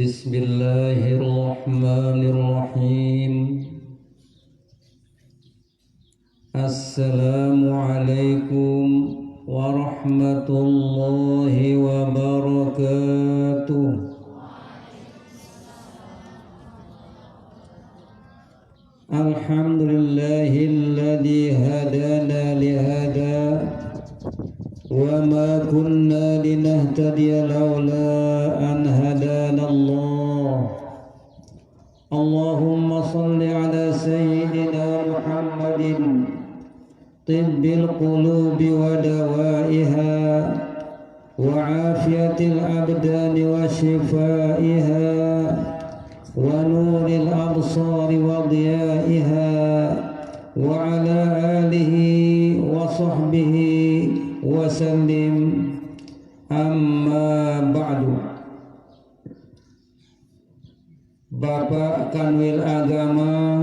Bismillahirrahmanirrahim. Assalamualaikum warahmatullahi wabarakatuh. Alhamdulillahilladzi hadana lihada wa ma kunna linahtadiya laula an hadana Allah. Allahumma salli ala sayyidina Muhammadin tibbil qulubi wa dawaiha wa afiyatil abdani wa shifaiha wa nuril absari wa diyaiha wa ala alihi wa sahbihi wa sallim. Amma ba'du. Bapak Kanwil Agama,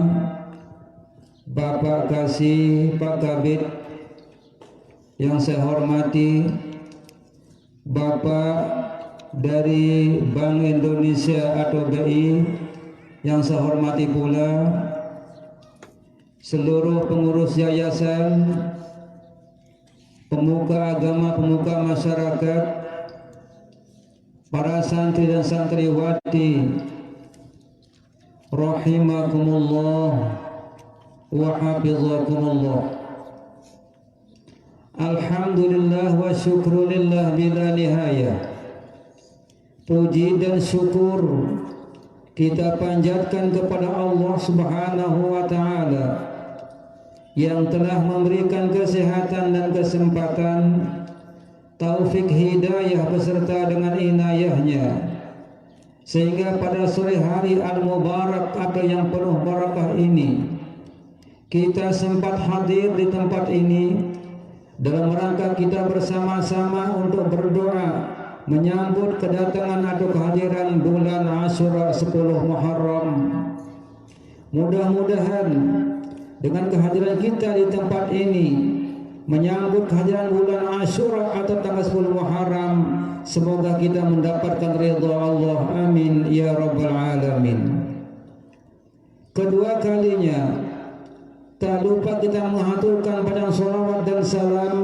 Bapak Kasih, Pak Kabid yang saya hormati, Bapak dari Bank Indonesia atau BI yang saya hormati pula, seluruh pengurus yayasan, pemuka agama, pemuka masyarakat, para santri dan santriwati, rahimakumullah wa hafizakumullah. Alhamdulillah wa syukrulillah bila nihayah. Puji dan syukur kita panjatkan kepada Allah Subhanahu wa ta'ala yang telah memberikan kesehatan dan kesempatan, taufik hidayah beserta dengan inayahnya, sehingga pada sore hari al-mubarak atau yang penuh barakah ini kita sempat hadir di tempat ini dalam rangka kita bersama-sama untuk berdoa menyambut kedatangan atau kehadiran bulan Asyura 10 Muharram. Mudah-mudahan dengan kehadiran kita di tempat ini menyambut kehadiran bulan Asyura atau tanggal 10 Muharram, semoga kita mendapatkan ridha Allah. Amin ya rabbal alamin. Kedua kalinya tak lupa kita mengaturkan padang salawat dan salam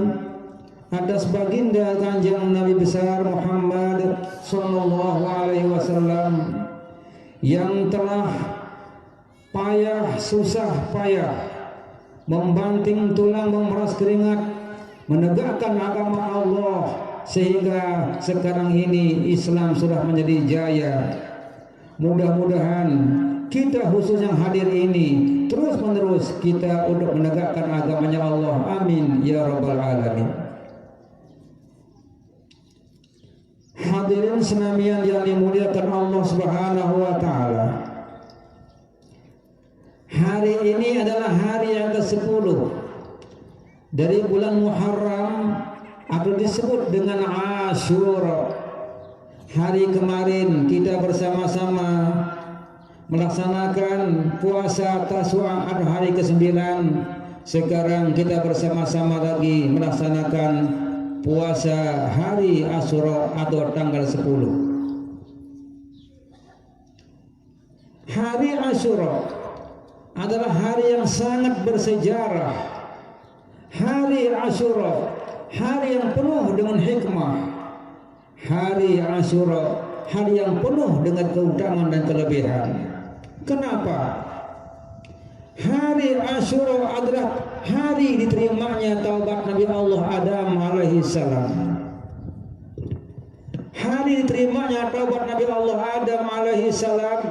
atas baginda Kanjeng Nabi besar Muhammad sallallahu alaihi wasallam yang telah payah susah payah membanting tulang, memeras keringat menegakkan agama Allah sehingga sekarang ini Islam sudah menjadi jaya. Mudah-mudahan kita khusus yang hadir ini terus menerus kita untuk menegakkan agamanya Allah. Amin ya rabbal alamin. Hadirin senamian yang dimuliakan Allah Subhanahu wa ta'ala, hari ini adalah hari yang ke-10 dari bulan Muharram atau disebut dengan Asyura. Hari kemarin kita bersama-sama melaksanakan puasa Tasu'a atau hari ke-9. Sekarang kita bersama-sama lagi melaksanakan puasa hari Asyura atau tanggal 10. Hari Asyura adalah hari yang sangat bersejarah. Hari Asyura, hari yang penuh dengan hikmah. Hari Asyura, hari yang penuh dengan keutamaan dan kelebihan. Kenapa? Hari Asyura adalah hari diterimanya taubat Nabi Allah Adam alaihi salam. Hari diterimanya taubat Nabi Allah Adam alaihi salam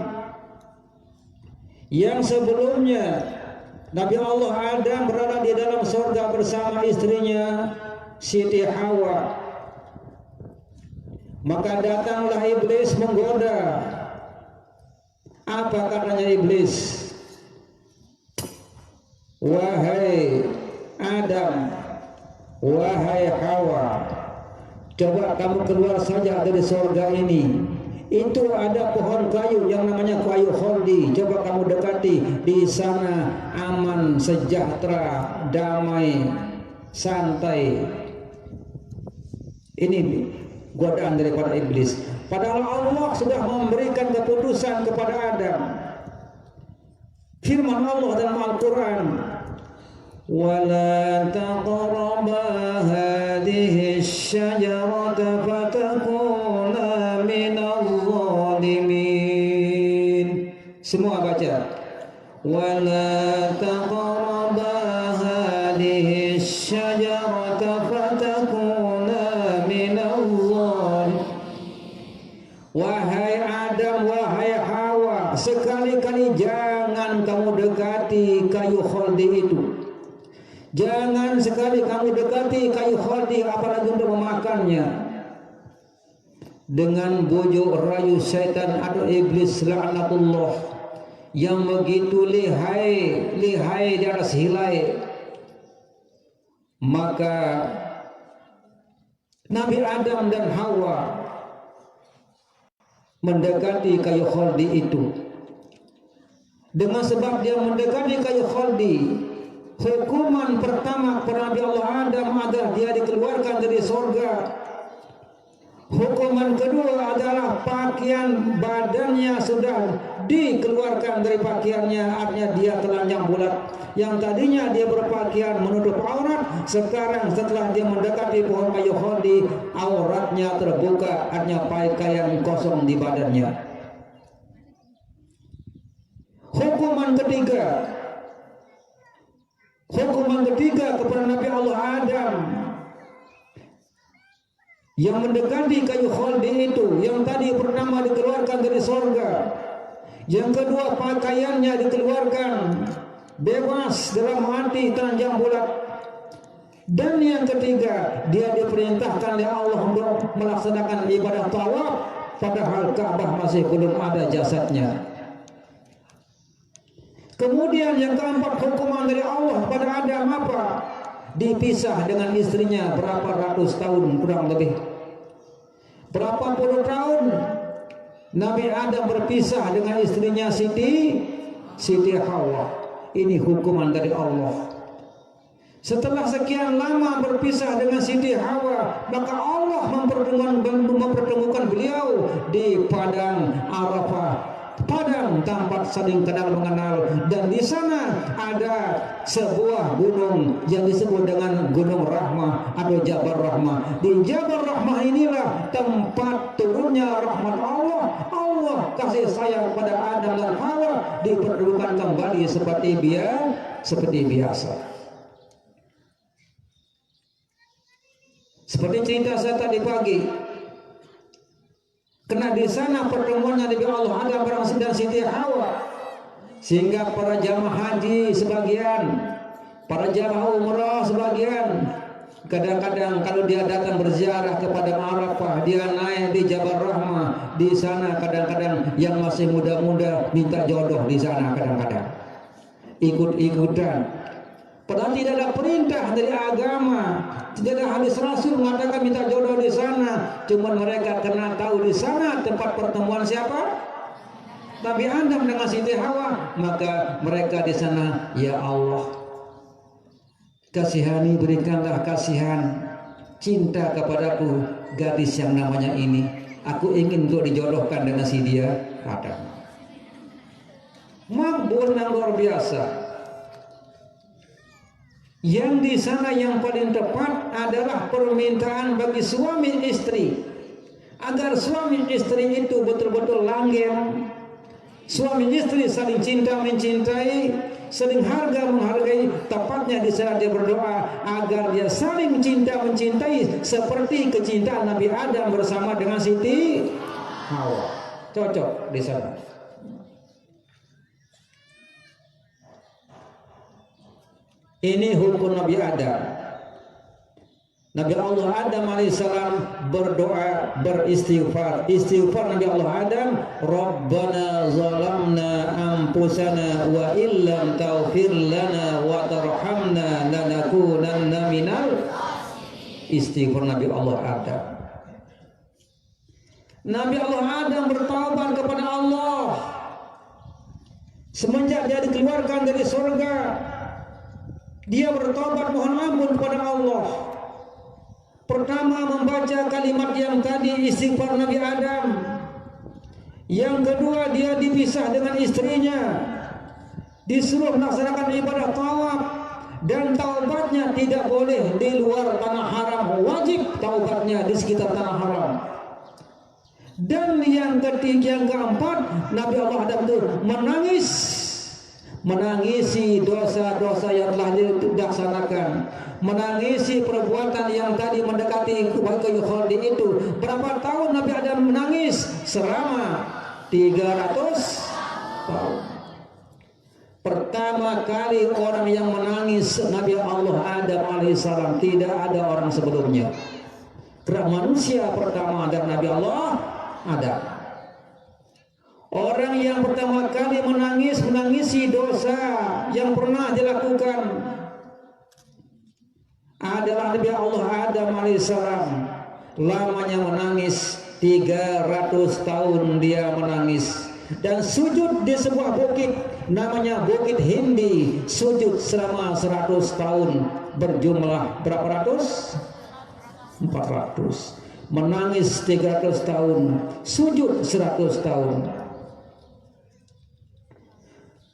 yang sebelumnya Nabi Allah Adam berada di dalam surga bersama istrinya Siti Hawa. Maka datanglah iblis menggoda. Apa katanya iblis? Wahai Adam, wahai Hawa, coba kamu keluar saja dari surga ini. Itu ada pohon kayu yang namanya kayu khuldi. Coba kamu dekati, di sana aman, sejahtera, damai, santai. Ini godaan daripada iblis. Padahal Allah sudah memberikan keputusan kepada Adam. Firman Allah dalam Al-Quran, وَلَا تَقْرَبَا هَذِهِ الشَّجَرَةَ فَتَكُونَا مِنَ الظَّالِمِينَ. Semua baca. وَلَا تَقْرَبَا هَذِهِ الشَّجَرَةَ فَتَكُونَا مِنَ الظَّالِمِينَ. Wahai Adam, wahai Hawa, sekali-kali jangan kamu dekati kayu khaldi itu. Jangan sekali kamu dekati kayu khaldi, apalagi untuk memakannya. Dengan bujuk rayu syaitan atau iblis laknatullah yang begitu lihai di atas hilai, maka Nabi Adam dan Hawa mendekati kayu khaldi itu. Dengan sebab dia mendekati kayu khaldi, hukuman pertama kepada Nabi Allah Adam adalah dia dikeluarkan dari surga. Hukuman kedua adalah pakaian badannya sudah dikeluarkan dari pakaiannya, artinya dia telanjang bulat. Yang tadinya dia berpakaian menutup aurat, sekarang setelah dia mendekati pohon kayu khaldi, auratnya terbuka, artinya pakaian kosong di badannya. Hukuman ketiga kepada Nabi Allah Adam yang mendekati kayu khaldi itu, yang tadi pertama dikeluarkan dari surga, yang kedua pakaiannya dikeluarkan bebas dalam hati telanjang bulat, dan yang ketiga dia diperintahkan oleh Allah untuk melaksanakan ibadah tawaf, padahal Ka'bah masih belum ada jasadnya. Kemudian yang keempat, hukuman dari Allah pada Adam apa? Dipisah dengan istrinya berapa ratus tahun, kurang lebih berapa puluh tahun Nabi Adam berpisah dengan istrinya Siti Hawa. Ini hukuman dari Allah. Setelah sekian lama berpisah dengan Siti Hawa, maka Allah mempertemukan beliau di padang Arafah, padang tempat saling kenal mengenal, dan di sana ada sebuah gunung yang disebut dengan Gunung Rahmah atau Jabal Rahmah. Di Jabal Rahmah inilah tempat turunnya rahmat Allah. Allah kasih sayang pada Adam dan Hawa dipertemukan kembali seperti biasa. Seperti cerita saya tadi pagi, karena di sana pertemuannya Nabi Allah Adam dan Siti Hawa, sehingga para jamaah haji sebagian, para jamaah umrah sebagian, kadang-kadang kalau dia datang berziarah kepada Arafah, dia naik di Jabal Rahmah. Di sana kadang-kadang yang masih muda-muda minta jodoh di sana, kadang-kadang ikut-ikutan. Padahal tidak ada perintah dari agama, tidak ada hadis Rasul mengatakan minta jodoh di sana. Cuma mereka karena tahu di sana tempat pertemuan siapa? Nabi Adam dengan Siti Hawa, maka mereka di sana, ya Allah, kasihani, berikanlah kasihan, cinta kepadaku gadis yang namanya ini. Aku ingin untuk dijodohkan dengan si dia Adam. Makbul yang luar biasa. Yang di sana yang paling tepat adalah permintaan bagi suami istri, agar suami istri itu betul-betul langgeng. Suami istri saling cinta mencintai, saling harga menghargai. Tepatnya di sana dia berdoa agar dia saling cinta mencintai seperti kecintaan Nabi Adam bersama dengan Siti Hawa. Cocok di sana. Ini hukum Nabi Adam. Nabi Allah Adam alaihissalam berdoa, beristighfar. Istighfar Nabi Allah Adam, Rabbana zalamna anfusana wa illam taghfir lana wa tarhamna lanakunanna minal. Istighfar Nabi Allah Adam. Nabi Allah Adam bertaubat kepada Allah semenjak dia dikeluarkan dari surga. Dia bertobat mohon ampun kepada Allah. pertama membaca kalimat yang tadi, istighfar Nabi Adam. Yang kedua, dia dipisah dengan istrinya, disuruh melaksanakan ibadah tawaf, dan taubatnya tidak boleh di luar tanah haram, wajib taubatnya di sekitar tanah haram. Dan yang ketiga, yang keempat, Nabi Allah Adam itu menangisi dosa-dosa yang telah dilaksanakan, menangisi perbuatan yang tadi mendekati kayu khaldi itu. Berapa tahun Nabi Adam menangis? Selama 300 tahun. Pertama kali orang yang menangis Nabi Allah Adam alaihissalam, tidak ada orang sebelumnya. Karena manusia pertama dan Nabi Allah Adam. Orang yang pertama kali menangisi dosa yang pernah dilakukan adalah Nabi Allah Adam alaihissalam. Lamanya menangis 300 tahun dia menangis, dan sujud di sebuah bukit namanya Bukit Hindi, sujud selama 100 tahun, berjumlah berapa ratus? 400. Menangis 300 tahun, sujud 100 tahun.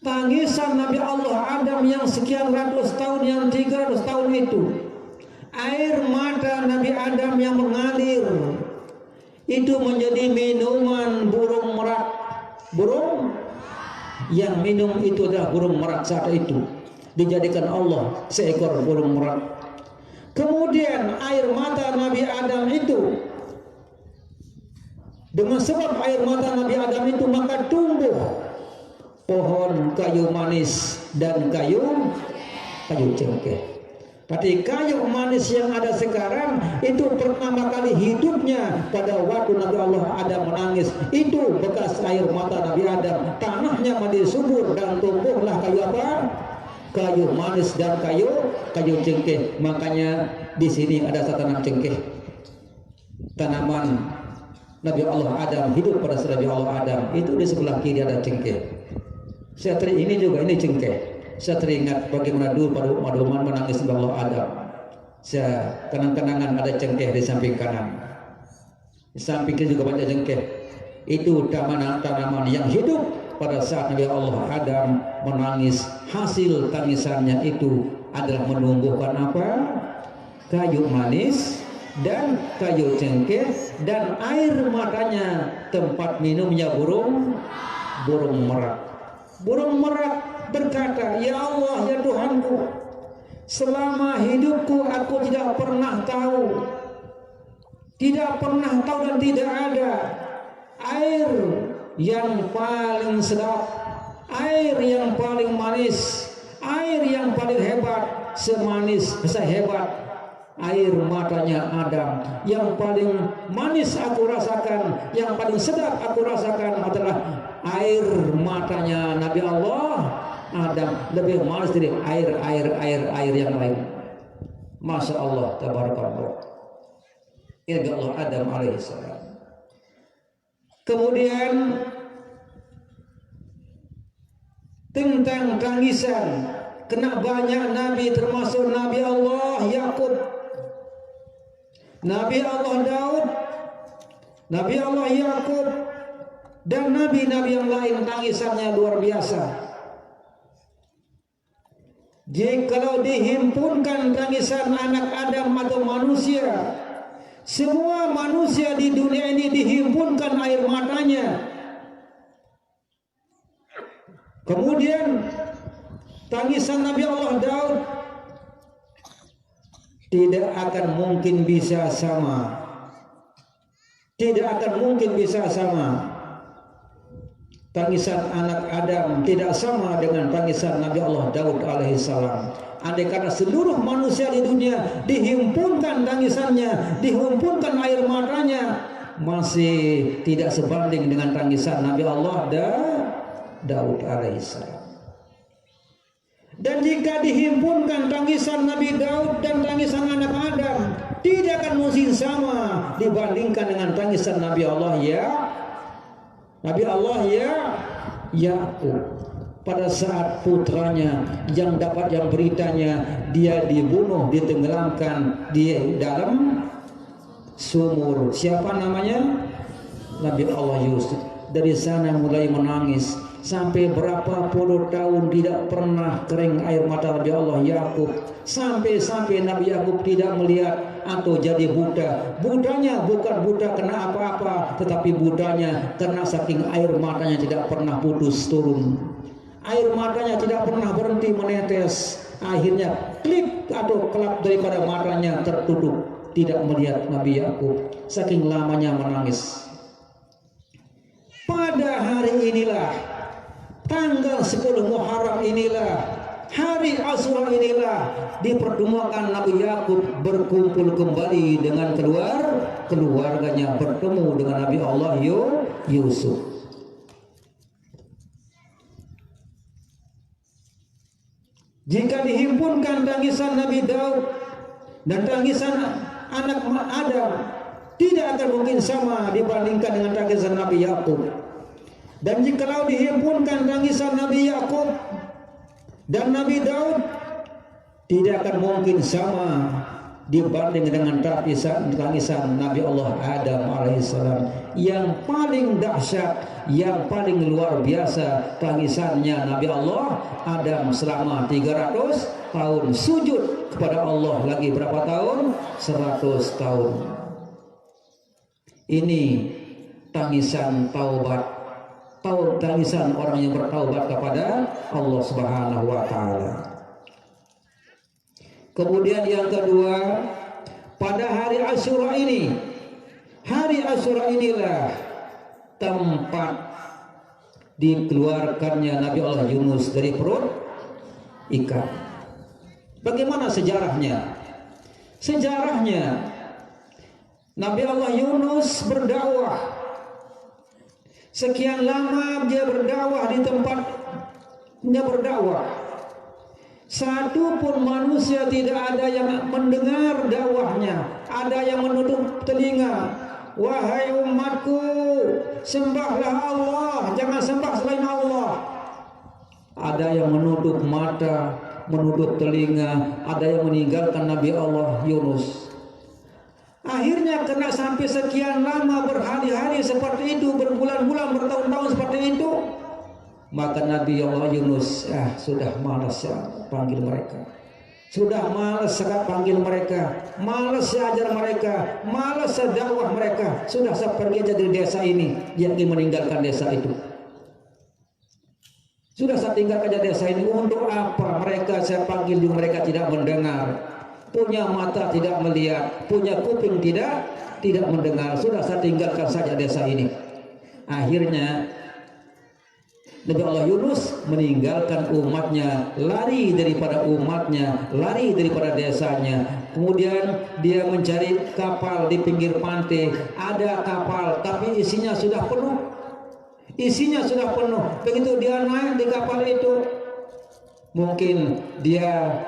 Tangisan Nabi Allah Adam yang sekian ratus tahun, yang 300 tahun itu, air mata Nabi Adam yang mengalir itu menjadi minuman burung merak. Burung yang minum itu adalah burung merak. Saat itu dijadikan Allah seekor burung merak. Kemudian air mata Nabi Adam itu, dengan sebab air mata Nabi Adam itu, maka tumbuh pohon kayu manis dan kayu cengkeh. Tapi kayu manis yang ada sekarang itu pertama kali hidupnya pada waktu Nabi Allah Adam menangis. Itu bekas air mata Nabi Adam. Tanahnya menjadi subur dan tumbuhlah kayu apa? Kayu manis dan kayu cengkeh. Makanya di sini ada tanaman cengkeh. Tanaman Nabi Allah Adam hidup pada Nabi Allah Adam. Itu di sebelah kiri ada cengkeh. Saya ini juga ini cengkeh. Saya teringat bagaimana dulu pada Maduman menangis Nabi Allah Adam. Saya kenang-kenangan ada cengkeh di samping kanan, di samping kiri juga banyak cengkeh. Itu tanaman yang hidup pada saat Nabi Allah Adam menangis. Hasil tangisannya itu adalah menumbuhkan apa? Kayu manis dan kayu cengkeh, dan air matanya tempat minumnya burung merak. Burung merak berkata, "Ya Allah, ya Tuhanku, selama hidupku aku tidak pernah tahu dan tidak ada air yang paling sedap, air yang paling manis, air yang paling hebat, sehebat air matanya Adam. Yang paling manis aku rasakan, yang paling sedap aku rasakan adalah air matanya Nabi Allah Adam, lebih manis dari air yang lain." Masya Allah, tabarakallah. Ini Allah Adam alaihissalam. Kemudian tentang tangisan, kena banyak nabi, termasuk Nabi Allah Yakub, Nabi Allah Daud, Nabi Allah Yakub, dan nabi-nabi yang lain tangisannya luar biasa. Jikalau dihimpunkan tangisan anak Adam atau manusia, semua manusia di dunia ini dihimpunkan air matanya. Kemudian tangisan Nabi Allah Daud tidak akan mungkin bisa sama. Tidak akan mungkin bisa sama. Tangisan anak Adam tidak sama dengan tangisan Nabi Allah Daud alaihissalam. Andai kata seluruh manusia di dunia dihimpunkan tangisannya, dihimpunkan air matanya, masih tidak sebanding dengan tangisan Nabi Allah Daud alaihissalam. Dan jika dihimpunkan tangisan Nabi Daud dan tangisan anak Adam, tidak akan mungkin sama dibandingkan dengan tangisan Nabi Allah Yakub. Pada saat putranya yang dapat yang beritanya dia dibunuh, ditenggelamkan di dalam sumur. Siapa namanya? Nabi Allah Yusuf. Dari sana mulai menangis sampai berapa puluh tahun tidak pernah kering air mata Nabi Allah Yakub, sampai Nabi Yakub tidak melihat atau jadi buta. Budanya bukan buta kena apa-apa, tetapi budanya karena saking air matanya tidak pernah putus turun. Air matanya tidak pernah berhenti menetes. Akhirnya klip atau kelap daripada matanya tertutup, tidak melihat Nabi Yakub saking lamanya menangis. Pada hari inilah, tanggal 10 Muharram inilah, hari Asyura inilah, dipertemukan Nabi Yakub berkumpul kembali dengan keluarganya, bertemu dengan Nabi Allah Yusuf. Jika dihimpunkan tangisan Nabi Daud dan tangisan anak Adam, tidak akan mungkin sama dibandingkan dengan tangisan Nabi Yakub. Dan jikalau dihimpunkan tangisan Nabi Yakub dan Nabi Daud, tidak akan mungkin sama dibanding dengan tangisan Nabi Allah Adam alaihissalam. Yang paling dahsyat, yang paling luar biasa tangisannya Nabi Allah Adam selama 300 tahun sujud kepada Allah. Lagi berapa tahun? 100 tahun. Ini tangisan taubat, tangisan orang yang bertaubat kepada Allah Subhanahu wa taala. Kemudian yang kedua, pada hari Asyura ini, hari Asyura inilah tempat dikeluarkannya Nabi Allah Yunus dari perut ikan. Bagaimana sejarahnya? Sejarahnya, Nabi Allah Yunus berdakwah. Sekian lama dia berdakwah di tempatnya berdakwah. Satu pun manusia tidak ada yang mendengar dakwahnya. Ada yang menutup telinga. Wahai umatku, sembahlah Allah, jangan sembah selain Allah. Ada yang menutup mata, menutup telinga, ada yang meninggalkan Nabi Allah Yunus. Akhirnya kena sampai sekian lama, berhari-hari seperti itu, berbulan-bulan, bertahun-tahun seperti itu. Maka Nabi Allah Yunus sudah malas panggil mereka. Sudah malas panggil mereka, malas ajar mereka, malas dakwah mereka. Sudah saya pergi aja dari desa ini, dia ingin meninggalkan desa itu. Sudah saya tinggalkan aja desa ini. Untuk apa mereka saya panggil juga mereka tidak mendengar. Punya mata tidak melihat, punya kuping tidak mendengar. Sudah saya tinggalkan saja desa ini. Akhirnya Nabi Allah Yunus meninggalkan umatnya, lari daripada umatnya, lari daripada desanya. Kemudian dia mencari kapal di pinggir pantai. Ada kapal tapi isinya sudah penuh. Isinya sudah penuh. Begitu dia naik di kapal itu, mungkin dia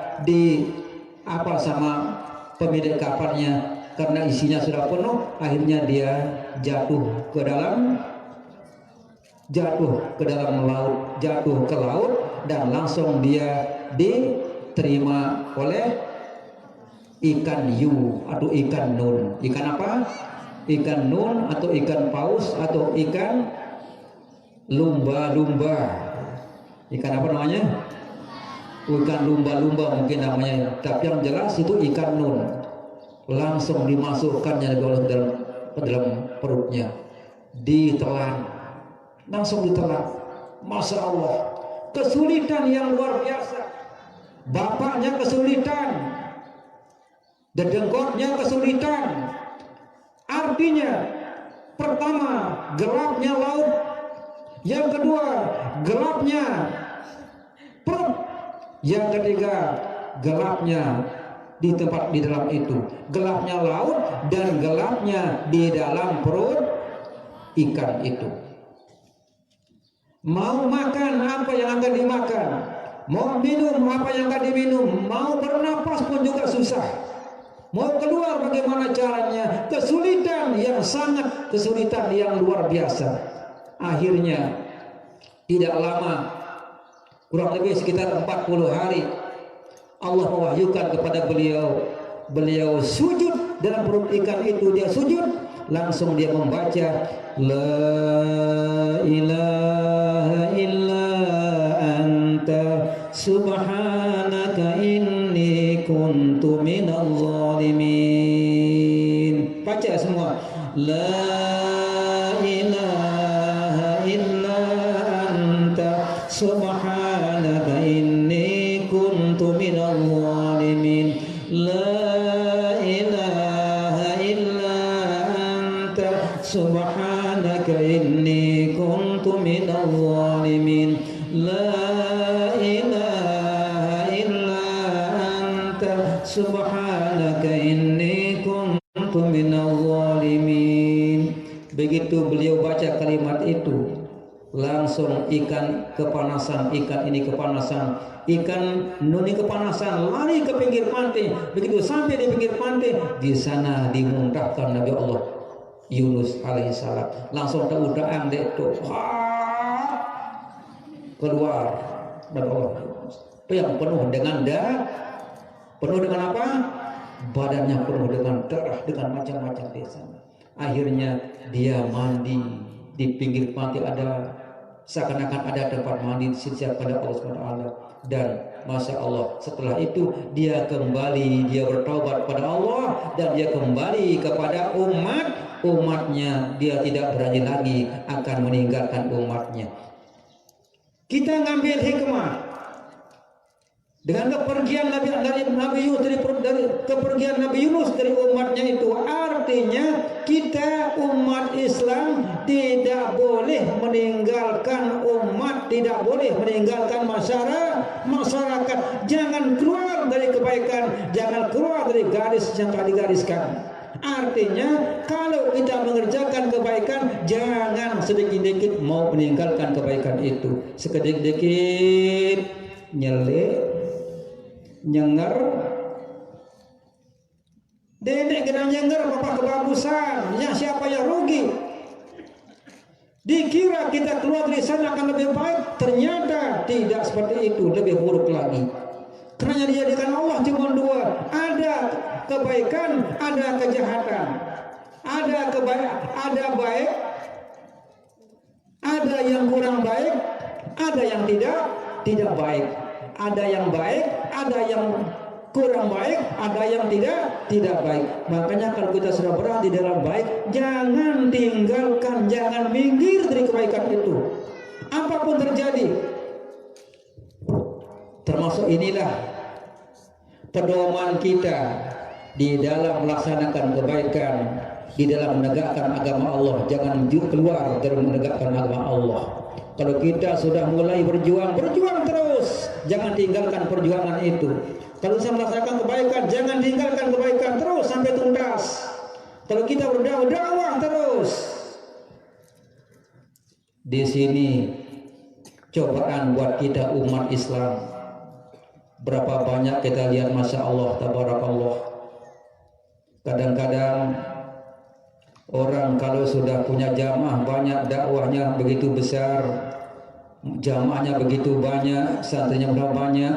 sama pemilik kapalnya, karena isinya sudah penuh. Akhirnya dia jatuh ke dalam laut, jatuh ke laut, dan langsung dia diterima oleh ikan yu atau ikan nun. Ikan apa? Ikan nun atau ikan paus atau ikan lumba-lumba. Ikan apa namanya? Ikan lumba-lumba mungkin namanya, tapi yang jelas itu ikan nun. Langsung dimasukkannya ke dalam perutnya, ditelan, langsung ditelan. Masya Allah, kesulitan yang luar biasa. Bapaknya kesulitan, dedengkotnya kesulitan. Artinya, pertama gelapnya laut, yang kedua gelapnya perut, yang ketiga gelapnya di dalam itu, gelapnya laut dan gelapnya di dalam perut ikan itu. Mau makan apa yang akan dimakan, mau minum apa yang akan diminum, mau bernapas pun juga susah, mau keluar bagaimana caranya, kesulitan yang luar biasa. Akhirnya tidak lama, kurang lebih sekitar 40 hari, Allah mewahyukan kepada beliau sujud dalam perut ikan itu, dia sujud, langsung dia membaca la ilaha illa anta subhanaka inni kuntu minal zalimin. Baca semua, la ilaha illa anta subhanaka inni kuntu minal zalimin. La ilaha illa anta subhanaka inni kuntu minal zalimin. La ilaha illa anta subhanaka inni kuntu minal zalimin. Begitu beliau baca kalimat itu, langsung ikan kepanasan, ikan ini kepanasan, ikan nuni kepanasan, lari ke pinggir pantai. Begitu sampai di pinggir pantai, di sana dimuntahkan Nabi Allah Yunus alaihissalam. Langsung terudaan deh tuh, keluar Nabi Allah Yunus. Yang penuh dengan penuh dengan apa? Badannya penuh dengan darah, dengan macam-macam di sana. Akhirnya dia mandi di pinggir pantai, ada seakan-akan ada tempat mandi setiap pada Allah SWT. Dan Masya Allah, setelah itu dia kembali, dia bertaubat pada Allah, dan dia kembali kepada umatnya. Dia tidak berani lagi akan meninggalkan umatnya. Kita ngambil hikmah dengan kepergian Nabi Yunus dari umatnya itu. Artinya kita umat Islam tidak boleh meninggalkan umat, tidak boleh meninggalkan masyarakat. Jangan keluar dari kebaikan, jangan keluar dari garis yang telah digariskan. Artinya kalau kita mengerjakan kebaikan, jangan sedikit-sedikit mau meninggalkan kebaikan itu. Sedikit-sedikit nyenger, dedek kena nyenger bapak kebagusan, ya siapa yang rugi? Dikira kita keluar dari sana akan lebih baik, ternyata tidak seperti itu, lebih buruk lagi. Karena dijadikan Allah cuma dua, ada kebaikan, ada kejahatan, ada baik, ada yang kurang baik, ada yang tidak baik, ada yang baik, ada yang kurang baik, ada yang tidak baik. Makanya kalau kita sudah berada di dalam baik, jangan tinggalkan, jangan minggir dari kebaikan itu. Apapun terjadi. Termasuk inilah pedoman kita di dalam melaksanakan kebaikan, di dalam menegakkan agama Allah. Jangan keluar dari menegakkan agama Allah. Kalau kita sudah mulai berjuang terus, jangan tinggalkan perjuangan itu. Kalau bisa melaksanakan kebaikan, jangan tinggalkan kebaikan terus sampai tuntas. Kalau kita berdakwah terus. Di sini cobaan buat kita umat Islam. Berapa banyak kita lihat, Masya Allah, tabarakallah. Kadang-kadang orang kalau sudah punya jamaah banyak, dakwahnya begitu besar, jamaahnya begitu banyak, santrinya banyak,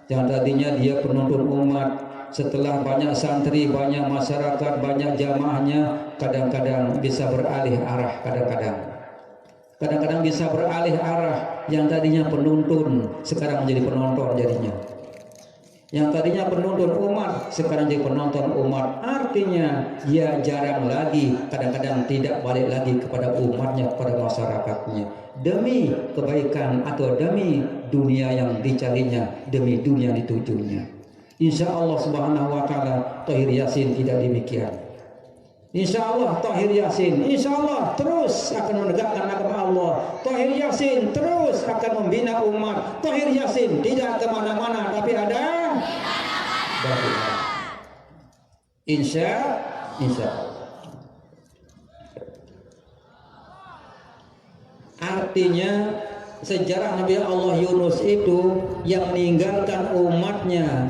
yang tadinya dia penuntun umat, setelah banyak santri, banyak masyarakat, banyak jamaahnya, kadang-kadang bisa beralih arah, kadang-kadang bisa beralih arah. Yang tadinya penuntun sekarang menjadi penonton jadinya. Yang tadinya penuntun umat sekarang jadi penonton umat. Artinya dia jarang lagi, kadang-kadang tidak balik lagi kepada umatnya, kepada masyarakatnya, demi kebaikan atau demi dunia yang dicarinya, demi dunia yang ditujunya. Insya Allah subhanahu wa ta'ala Tahir Yasin tidak demikian. Insya Allah Tahir Yasin, insya Allah terus akan menegakkan agama Allah. Tahir Yasin terus akan membina umat. Tahir Yasin tidak kemana-mana, tapi ada insya Allah. Artinya sejarah Nabi Allah Yunus itu yang meninggalkan umatnya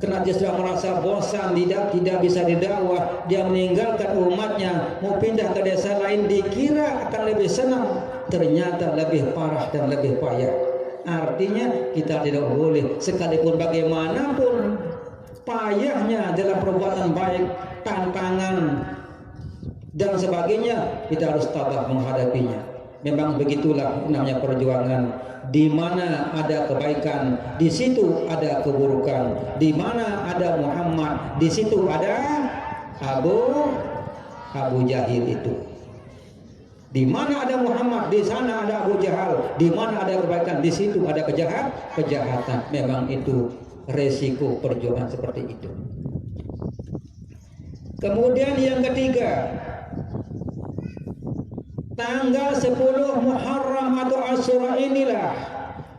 karena dia sudah merasa bosan, tidak bisa didakwah, dia meninggalkan umatnya, mau pindah ke desa lain, dikira akan lebih senang, ternyata lebih parah dan lebih payah. Artinya kita tidak boleh, sekalipun bagaimanapun payahnya dalam perbuatan baik, tantangan dan sebagainya, kita harus tabah menghadapinya. Memang begitulah namanya perjuangan. Di mana ada kebaikan, di situ ada keburukan. Di mana ada Muhammad, di situ ada Abu Jahil itu. Di mana ada Muhammad, di sana ada Abu Jahal. Di mana ada kebaikan, di situ ada kejahatan. Memang itu resiko perjuangan seperti itu. Kemudian yang ketiga, tanggal 10 Muharram atau Asyura inilah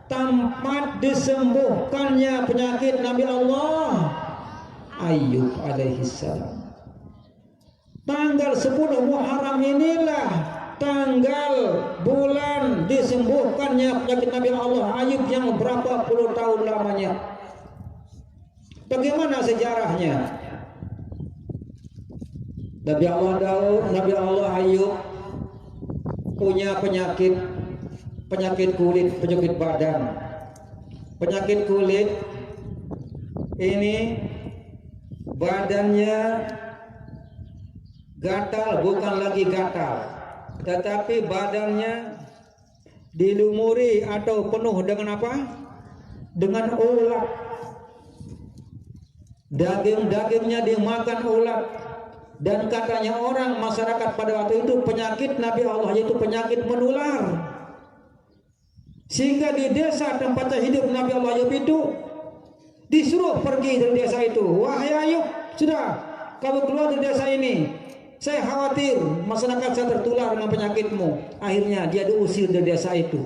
tempat disembuhkannya penyakit Nabi Allah Ayub alaihissalam. Tanggal 10 Muharram inilah tanggal bulan disembuhkannya penyakit Nabi Allah Ayub yang berapa puluh tahun lamanya. Bagaimana sejarahnya? Nabi Allah Ayub punya penyakit kulit, penyakit badan. Penyakit kulit ini badannya gatal, bukan lagi gatal, tetapi badannya dilumuri atau penuh dengan apa? Dengan ulat. Daging-dagingnya dimakan ulat. Dan katanya orang masyarakat pada waktu itu penyakit Nabi Allah yaitu penyakit menular. Sehingga di desa tempatnya hidup Nabi Allah Ayub itu disuruh pergi dari desa itu. Wahai Ayub, sudah kamu keluar dari desa ini. Saya khawatir masyarakat saya tertular dengan penyakitmu. Akhirnya dia diusir dari desa itu.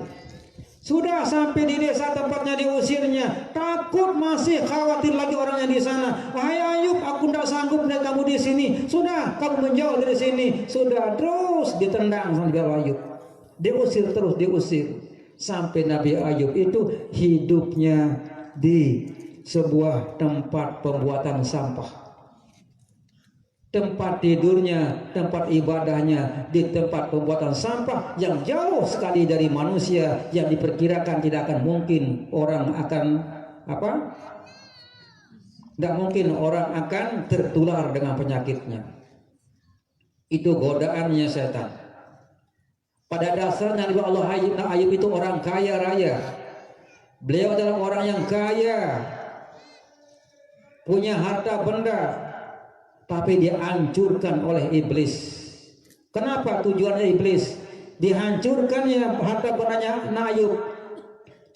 Sudah sampai di desa tempatnya diusirnya, takut masih khawatir lagi orangnya di sana. Wahai Ayub, aku tidak sanggup melihat kamu di sini. Sudah, kamu menjauh dari sini. Sudah, terus ditendang sama Nabi Ayub. Diusir terus, diusir. Sampai Nabi Ayub itu hidupnya di sebuah tempat pembuatan sampah. Tempat tidurnya, tempat ibadahnya di tempat pembuatan sampah yang jauh sekali dari manusia, yang diperkirakan tidak akan mungkin orang akan tidak mungkin orang akan tertular dengan penyakitnya. Itu godaannya setan. Pada dasarnya Nabi Allah Ayub itu orang kaya raya. Beliau adalah orang yang kaya, punya harta benda, tapi dihancurkan oleh iblis. Kenapa tujuannya iblis? Dihancurkannya harta bendanya Ayub.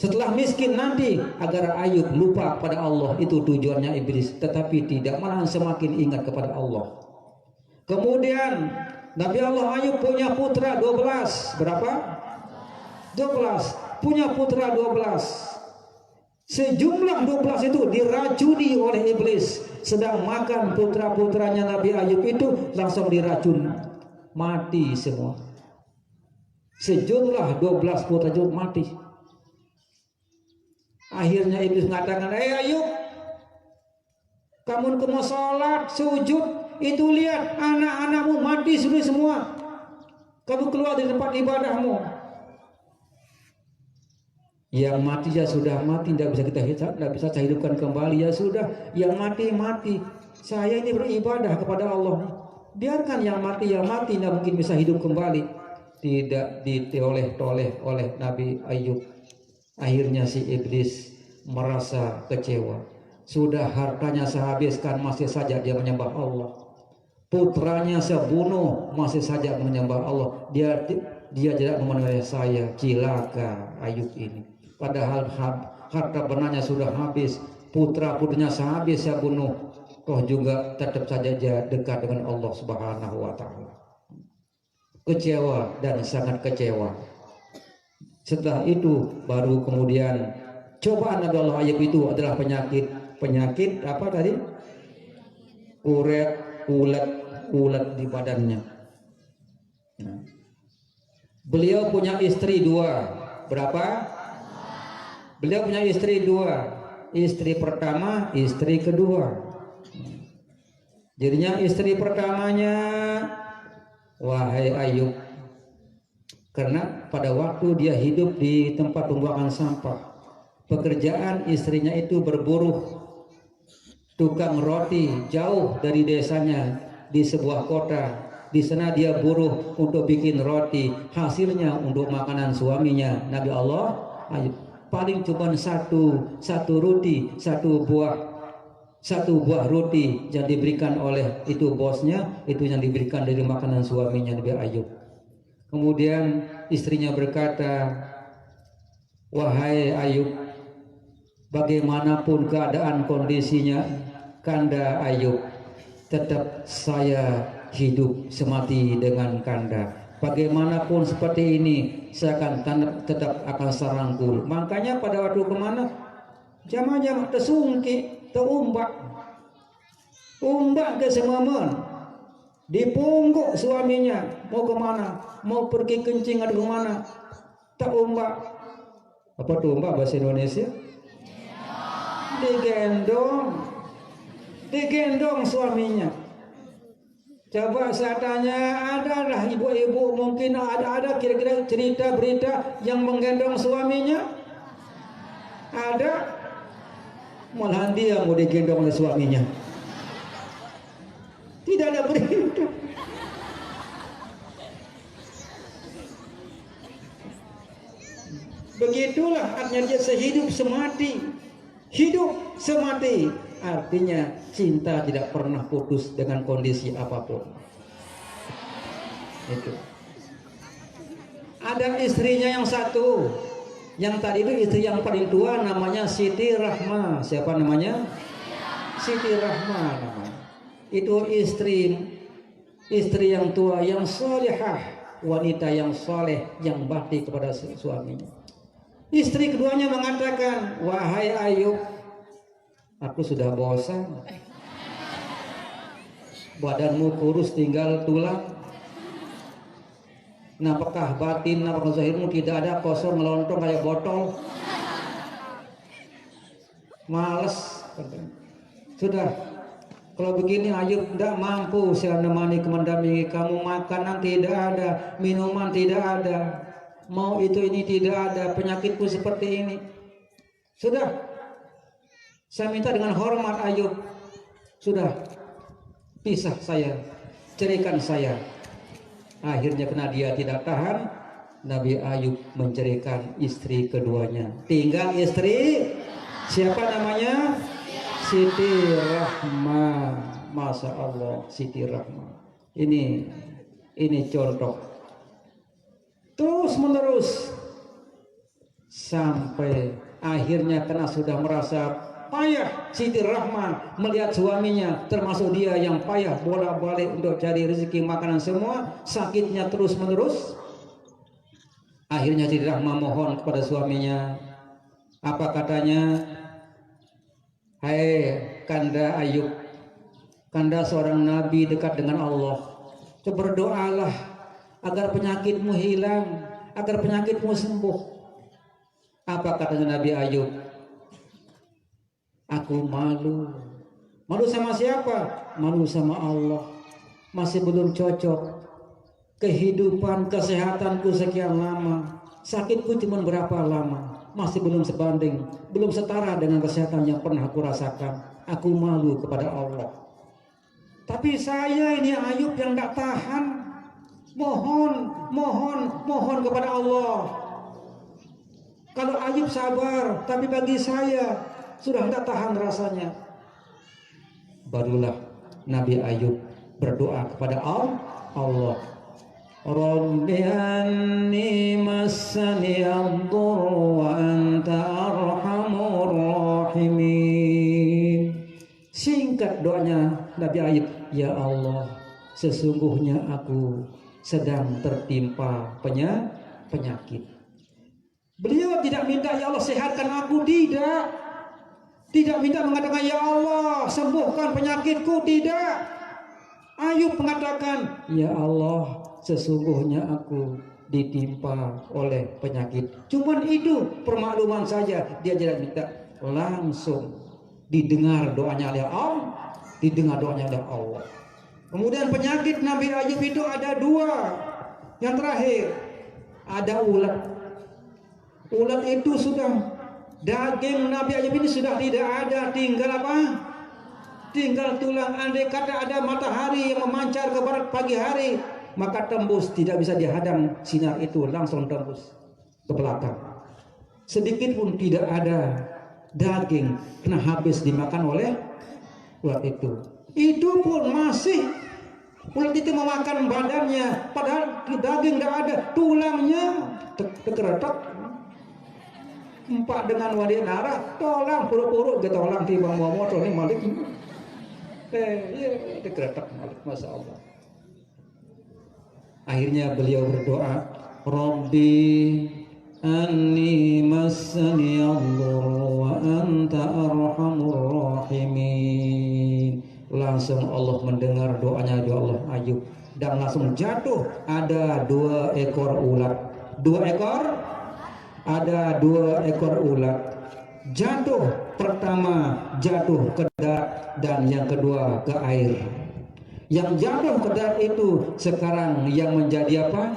Setelah miskin nanti agar Ayub lupa pada Allah, itu tujuannya iblis. Tetapi tidak, malah semakin ingat kepada Allah. Kemudian Nabi Allah Ayub punya putra 12. Berapa? 12. Punya putra 12. Sejumlah 12 itu diracuni oleh iblis. Sedang makan putra-putranya Nabi Ayub itu langsung diracun, mati semua. Sejumlah 12 putra itu mati. Akhirnya iblis mengatakan, Ayub, kamu mau sholat, sujud, itu lihat anak-anakmu mati sudah semua. Kamu keluar dari tempat ibadahmu. Yang mati ya sudah mati, tidak bisa saya hidupkan kembali, ya sudah, yang mati mati. Saya ini beribadah kepada Allah. Biarkan yang mati, tidak mungkin bisa hidup kembali. Tidak ditoleh-toleh oleh Nabi Ayub. Akhirnya si iblis merasa kecewa. Sudah hartanya sehabiskan, masih saja dia menyembah Allah. Putranya sebunuh, masih saja menyembah Allah. Dia tidak memenuhi saya. Cilaka Ayub ini. Padahal harta bendanya sudah habis, putra-putranya sehabis saya bunuh, toh juga tetap saja dia dekat dengan Allah Subhanahu wa taala. Kecewa dan sangat kecewa. Setelah itu baru kemudian cobaan Nabi Allah Ayub itu adalah penyakit apa tadi? Ulat di badannya. Beliau punya istri 2. Berapa? Beliau punya istri 2. Istri pertama, istri kedua. Jadinya istri pertamanya, wahai Ayub, karena pada waktu dia hidup di tempat pembuangan sampah, pekerjaan istrinya itu berburuh tukang roti jauh dari desanya di sebuah kota. Di sana dia buruh untuk bikin roti, hasilnya untuk makanan suaminya. Nabi Allah Ayub paling cuma satu roti, satu buah roti yang diberikan oleh itu bosnya, itu yang diberikan dari makanan suaminya Nabi Ayub. Kemudian istrinya berkata, wahai Ayub, bagaimanapun keadaan kondisinya Kanda Ayub, tetap saya hidup semati dengan Kanda. Bagaimanapun seperti ini, saya akan tetap akan sarangkul. Makanya pada waktu kemana, jamaah tersungki, terumbak ke semuaman, dipungguk suaminya. Mau kemana? Mau pergi kencing atau kemana? Tak umbak. Apa tuh umbak bahasa Indonesia? Digendong suaminya. Coba saya tanya, ada lah ibu-ibu mungkin ada kira-kira cerita berita yang menggendong suaminya? Ada? Malahan dia mau digendong oleh suaminya. Tidak ada berita. Begitulah artinya dia sehidup semati. Hidup semati artinya cinta tidak pernah putus dengan kondisi apapun. Itu. Ada istrinya yang satu, yang tadi itu istri yang paling tua namanya Siti Rahma. Siapa namanya? Siti Rahma namanya. Itu istri yang tua, yang solehah, wanita yang soleh, yang bakti kepada suaminya. Istri keduanya mengatakan, wahai Ayub, aku sudah bosan. Badanmu kurus tinggal tulang. Apakah batin, apakah zahirmu tidak ada, kosong melontong kayak botol. Males. Sudah. Kalau begini Ayub tidak mampu saya menemani mendampingi kamu. Makanan tidak ada, minuman tidak ada, mau itu ini tidak ada, penyakitku seperti ini. Sudah, saya minta dengan hormat Ayub, sudah pisah saya, ceraikan saya. Akhirnya karena dia tidak tahan, Nabi Ayub menceraikan istri keduanya. Tinggal istri siapa namanya? Siti Rahma. Masya Allah, Siti Rahma. Ini contoh. Terus menerus sampai akhirnya karena sudah merasa payah, Siti Rahma melihat suaminya, termasuk dia yang payah bolak-balik untuk cari rezeki makanan semua, sakitnya terus menerus. Akhirnya Siti Rahma mohon kepada suaminya. Apa katanya? Hai Kanda Ayub, Kanda seorang nabi dekat dengan Allah, berdoalah agar penyakitmu hilang, agar penyakitmu sembuh. Apa katanya Nabi Ayub? Aku malu. Malu sama siapa? Malu sama Allah. Masih belum cocok. Kehidupan, kesehatanku sekian lama, sakitku cuma berapa lama, masih belum sebanding, belum setara dengan kesehatan yang pernah aku rasakan. Aku malu kepada Allah. Tapi saya ini Ayub yang tak tahan. Mohon kepada Allah. Kalau Ayub sabar, tapi bagi saya sudah tak tahan rasanya. Barulah Nabi Ayub berdoa kepada Allah. Rabbi anni massani ad-dur wa anta arhamur rahimin. Singkat doanya Nabi Ayub, ya Allah, sesungguhnya aku sedang tertimpa penyakit. Beliau tidak minta ya Allah sehatkan aku, tidak minta mengatakan ya Allah sembuhkan penyakitku, tidak. Ayub mengatakan, ya Allah, sesungguhnya aku ditimpa oleh penyakit. Cuman itu permakluman saja, dia tidak minta. Langsung didengar doanya oleh Allah. Kemudian penyakit Nabi Ayub itu ada dua. Yang terakhir ada ulat. Ulat itu sudah, daging Nabi Ayub ini sudah tidak ada, tinggal apa? tinggal tulang. Andai kata ada matahari yang memancar ke barat pagi hari, maka tembus, tidak bisa dihadang sinar itu, langsung tembus ke belakang. Sedikit pun tidak ada daging kena habis dimakan oleh ulat itu. Itu pun masih ulat itu memakan badannya, padahal daging tidak ada, tulangnya terkeretak. Empat dengan wadah darah, tolong puruk-puruk kita orang timbang bawa motor ini malik. Terkeretak malik, masya Allah. Akhirnya beliau berdoa, Rabbi anni massani Allah wa anta arhamur rahimin. Langsung Allah mendengar doanya Allah Ayub, dan langsung jatuh ada 2 ekor ulat. 2 ekor, ada 2 ekor ulat jatuh. Pertama jatuh ke darat dan yang kedua ke air. Yang jatuh ke darat itu sekarang yang menjadi apa?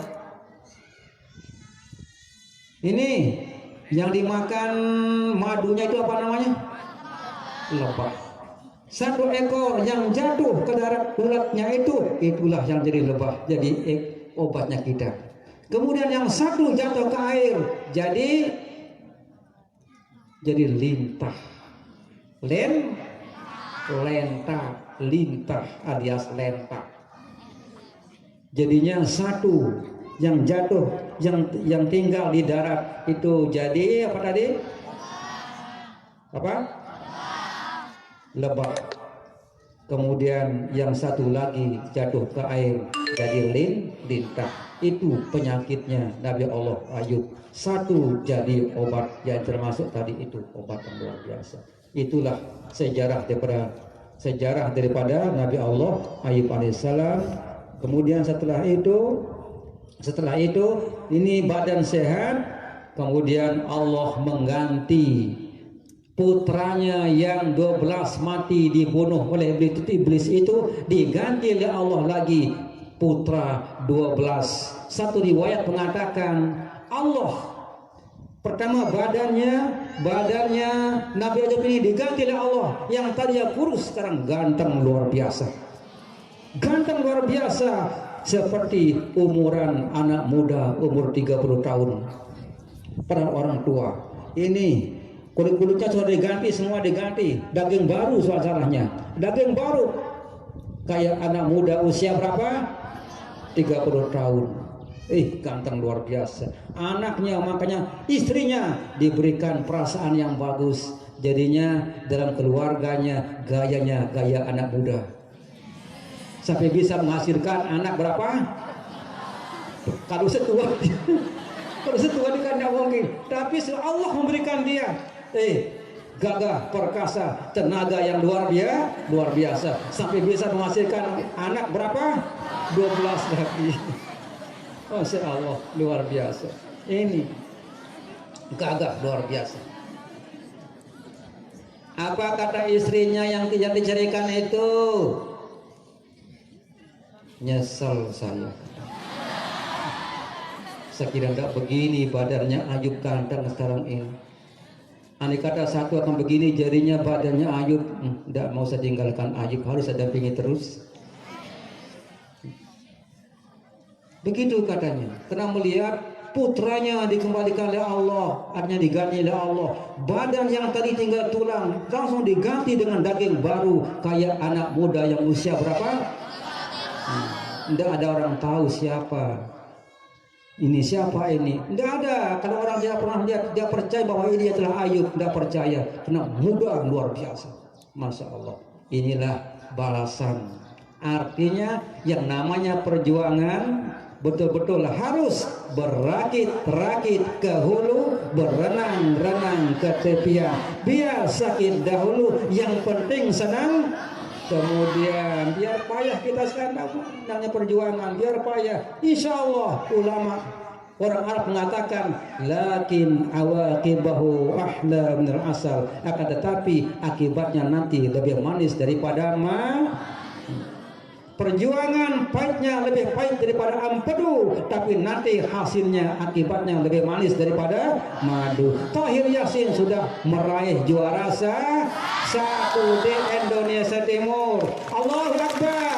Ini yang dimakan madunya itu apa namanya? Lebah. 1 ekor yang jatuh ke darat ulatnya itulah yang jadi lebah, jadi obatnya kita. Kemudian yang 1 jatuh ke air, jadi lintah. Lintah alias lentah. Jadinya 1 yang jatuh, yang tinggal di darat itu jadi apa tadi? Apa? Lebah. Kemudian yang 1 lagi jatuh ke air jadi lintah. Itu penyakitnya Nabi Allah Ayub. 1 jadi obat, yang termasuk tadi itu obat yang luar biasa. Itulah sejarah daripada Nabi Allah Ayub alaihissalam. Kemudian setelah itu ini badan sehat. Kemudian Allah mengganti putranya yang 12 mati dibunuh oleh iblis itu, diganti oleh Allah lagi putra 12. Satu riwayat mengatakan Allah pertama badannya Nabi Ayub ini diganti oleh Allah, yang tadinya kurus sekarang ganteng luar biasa. Ganteng luar biasa, seperti umuran anak muda umur 30 tahun. Para orang tua ini kulit-kulitnya sudah diganti, semua diganti, daging baru suasananya, daging baru kayak anak muda usia berapa? 30 tahun. Ganteng luar biasa. Anaknya, makanya istrinya diberikan perasaan yang bagus. Jadinya dalam keluarganya gayanya gaya anak muda. Sampai bisa menghasilkan anak berapa? Kalau setua kan tidak mungkin. Tapi Allah memberikan dia gagah, perkasa, tenaga yang luar biasa. Sampai bisa menghasilkan anak berapa? 12 lagi. Masya Allah, luar biasa. Ini gagah luar biasa. Apa kata istrinya yang tidak dicarikan itu? Nyesel saya. Sekiranya tidak begini badannya Ayub ganteng sekarang ini. Andai kata 1 akan begini jadinya badannya Ayub, tidak mau saya tinggalkan Ayub, harus saya dampingi terus. Begitu katanya, karena melihat putranya dikembalikan oleh Allah, artinya diganti oleh Allah. Badan yang tadi tinggal tulang langsung diganti dengan daging baru, kayak anak muda yang usia berapa? Tidak ada orang tahu siapa ini, tidak ada. Kalau orang tidak pernah lihat, dia percaya bahwa ini adalah Ayub, tidak percaya, karena muda luar biasa. Masya Allah, inilah balasan. Artinya yang namanya perjuangan betul-betul harus berakit-rakit ke hulu, berenang-renang ke tepian. Biar sakit dahulu, yang penting senang kemudian. Biar payah kita sekarang, namanya perjuangan, biar payah. Insya Allah, ulama orang Arab mengatakan lakin awaqibahu ahla minal asal, akan tetapi akibatnya nanti lebih manis daripada perjuangan pahitnya lebih pahit daripada empedu, tapi nanti hasilnya akibatnya lebih manis daripada madu. Tahir Yasin sudah meraih juara satu di Indonesia Timur. Allahu Akbar.